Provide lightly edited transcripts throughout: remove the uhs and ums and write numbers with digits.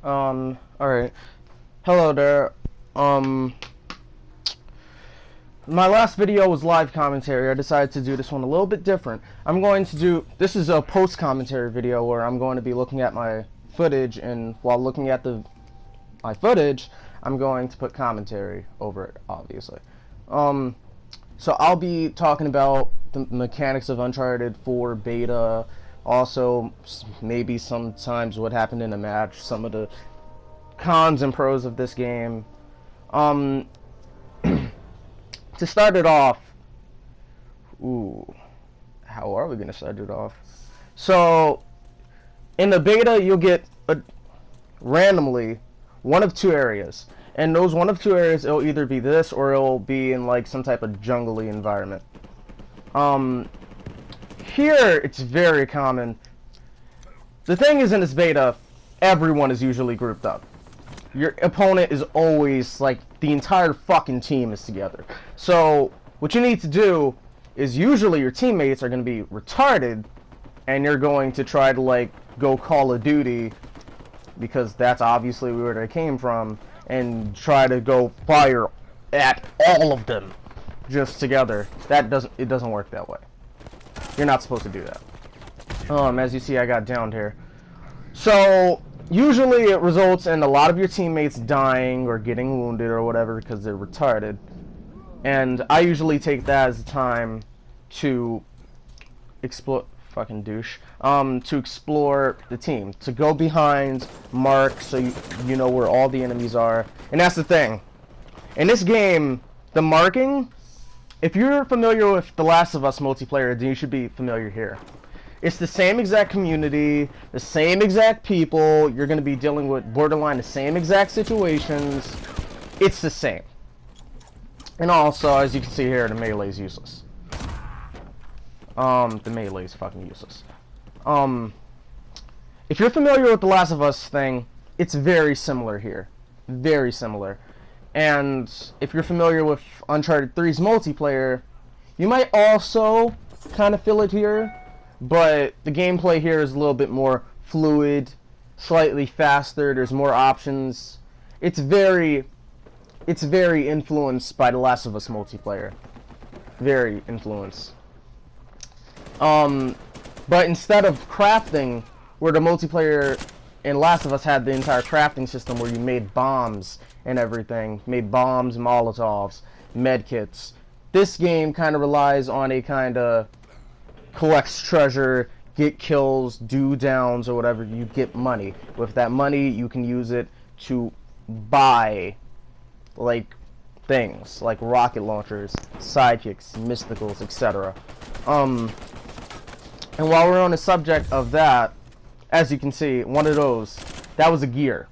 Alright. Hello there. My last video was live commentary. I decided to do this one a little bit different. This is a post-commentary video where I'm going to be looking at my footage, and while looking at my footage, I'm going to put commentary over it, obviously. So I'll be talking about the mechanics of Uncharted 4 beta, also maybe sometimes what happened in a match, some of the cons and pros of this game. To start it off, how are we gonna start it off? So in the beta, you'll get randomly one of two areas, and those one of two areas, it'll either be this or it'll be in like some type of jungly environment. Here it's very common. The thing is, in this beta, everyone is usually grouped up. Your opponent is always, like, the entire fucking team is together. So what you need to do is, usually your teammates are going to be retarded, and you're going to try to, like, go Call of Duty, because that's obviously where they came from, and try to go fire at all of them just together. It doesn't work that way. You're not supposed to do that. As you see, I got downed here. So usually it results in a lot of your teammates dying or getting wounded or whatever because they're retarded. And I usually take that as a time to explore to explore the team, to go behind, mark, so you know where all the enemies are. And that's the thing. In this game, the marking, if you're familiar with The Last of Us multiplayer, then you should be familiar here. It's the same exact community, the same exact people. You're going to be dealing with borderline the same exact situations. It's the same. And also, as you can see here, the melee is useless. The melee is fucking useless. If you're familiar with The Last of Us thing, it's very similar here. Very similar. And if you're familiar with Uncharted 3's multiplayer, you might also kind of feel it here. But the gameplay here is a little bit more fluid, slightly faster, there's more options. It's very influenced by The Last of Us multiplayer. Very influenced. But instead of crafting, where the multiplayer in Last of Us had the entire crafting system where you made bombs and everything, made bombs, molotovs, medkits, this game kind of relies on a kind of collects treasure, get kills, do downs, or whatever. You get money. With that money, you can use it to buy, like, things, like rocket launchers, sidekicks, mysticals, etc. And while we're on the subject of that, as you can see, one of those, that was a gear.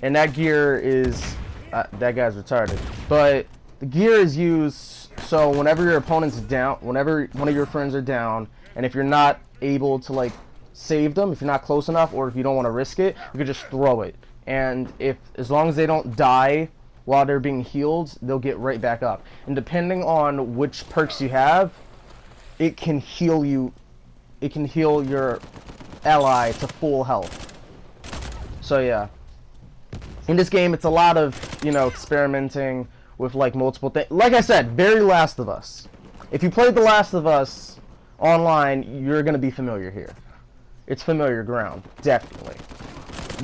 And that gear is, that guy's retarded. But the gear is used, so whenever your opponent's down, whenever one of your friends are down, and if you're not able to, like, save them, if you're not close enough, or if you don't want to risk it, you can just throw it. And as long as they don't die while they're being healed, they'll get right back up. And depending on which perks you have, it can heal you. It can heal your ally to full health. So yeah, in this game, it's a lot of, you know, experimenting with, like, multiple things. Like I said, very Last of Us. If you played The Last of Us online, you're going to be familiar here. It's familiar ground, definitely.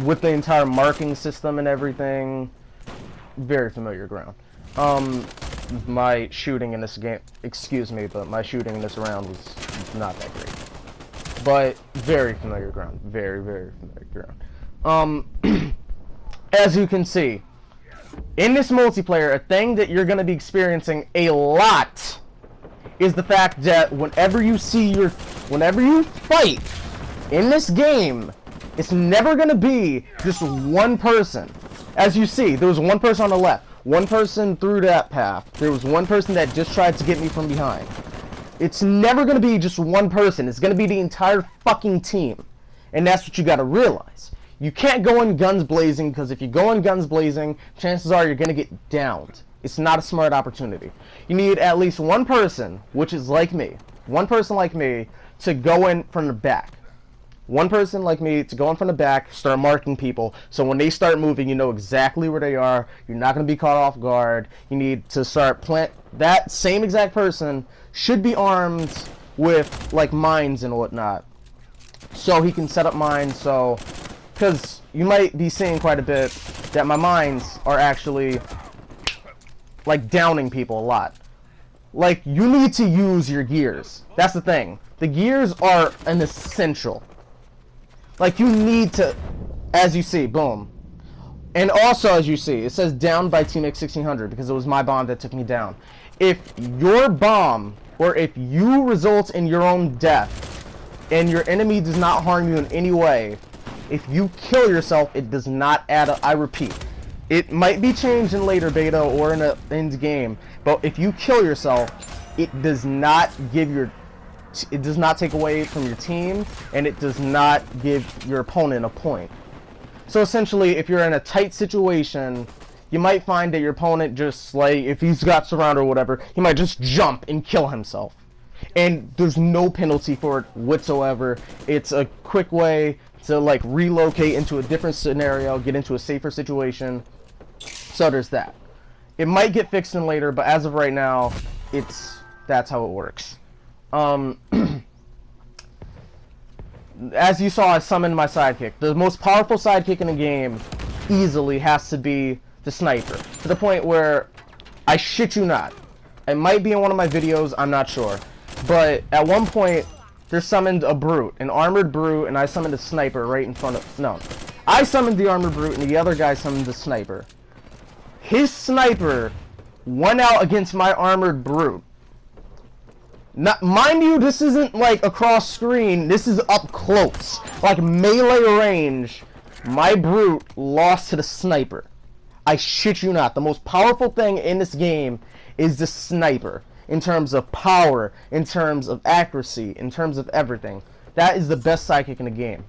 With the entire marking system and everything, very familiar ground. My shooting in this game, excuse me, but my shooting in this round was not that great. But very familiar ground, very, very familiar ground. As you can see, in this multiplayer, a thing that you're going to be experiencing a lot is the fact that whenever you fight in this game, it's never going to be just one person. As you see, there was one person on the left, one person through that path, there was one person that just tried to get me from behind. It's never going to be just one person, it's going to be the entire fucking team. And that's what you got to realize. You can't go in guns blazing, because if you go in guns blazing, chances are you're going to get downed. It's not a smart opportunity. You need at least one person, which is like me, one person like me, to go in from the back. One person like me to go in from the back, start marking people, so when they start moving, you know exactly where they are. You're not going to be caught off guard. You need to start that same exact person should be armed with like mines and whatnot, so he can set up mines. So, because you might be seeing quite a bit that my mines are actually like downing people a lot. Like, you need to use your gears. That's the thing. The gears are an essential. Like, you need to, as you see, boom. And also, as you see, it says downed by Team X1600 because it was my bomb that took me down. If your bomb, or if you result in your own death, and your enemy does not harm you in any way, if you kill yourself, it does not add I repeat, it might be changed in later beta or in the end game, but if you kill yourself, it does not take away from your team, and it does not give your opponent a point. So essentially, if you're in a tight situation, you might find that your opponent just, like, if he's got surrounded or whatever, he might just jump and kill himself. And there's no penalty for it whatsoever. It's a quick way to, like, relocate into a different scenario, get into a safer situation. So there's that. It might get fixed in later, but as of right now, that's how it works. As you saw, I summoned my sidekick. The most powerful sidekick in the game easily has to be the sniper. To the point where, I shit you not, it might be in one of my videos, I'm not sure. But at one point, they summoned a brute, an armored brute, and I summoned a sniper right in front of... No. I summoned the armored brute, and the other guy summoned the sniper. His sniper went out against my armored brute. Not, mind you, this isn't like across screen, this is up close. Like melee range, my brute lost to the sniper. I shit you not, the most powerful thing in this game is the sniper. In terms of power, in terms of accuracy, in terms of everything. That is the best sidekick in the game.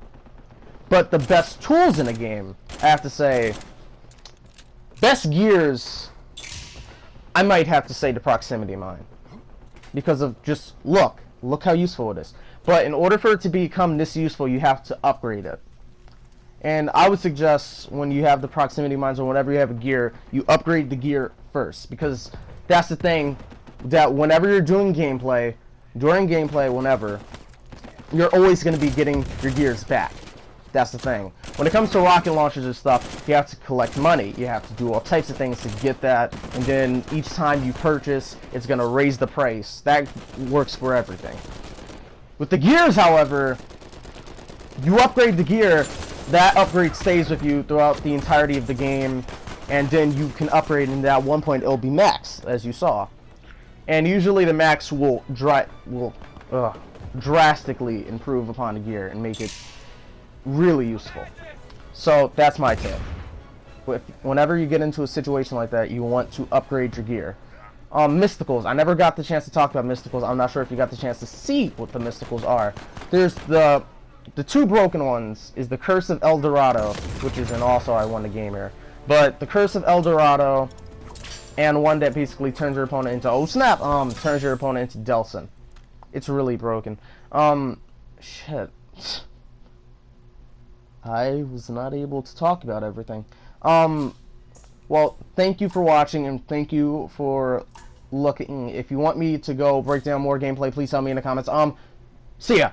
But the best tools in the game, I have to say, best gears, I might have to say the proximity mine. Because of just, look how useful it is. But in order for it to become this useful, you have to upgrade it. And I would suggest when you have the proximity mines or whenever you have a gear, you upgrade the gear first. Because that's the thing, that whenever you're doing gameplay, during gameplay, whenever, you're always going to be getting your gears back. That's the thing. When it comes to rocket launchers and stuff, you have to collect money. You have to do all types of things to get that. And then each time you purchase, it's going to raise the price. That works for everything. With the gears, however, you upgrade the gear, that upgrade stays with you throughout the entirety of the game. And then you can upgrade, and at one point it'll be max, as you saw. And usually the max will drastically improve upon the gear and make it really useful. So that's my tip. Whenever you get into a situation like that, you want to upgrade your gear. Mysticals. I never got the chance to talk about mysticals. I'm not sure if you got the chance to see what the mysticals are. There's the two broken ones is the Curse of El Dorado, which is an also I won the game here. But the Curse of El Dorado, and one that basically turns your opponent into, oh snap, turns your opponent into Delson. It's really broken. Shit. I was not able to talk about everything. Well, thank you for watching, and thank you for looking. If you want me to go break down more gameplay, please tell me in the comments. See ya!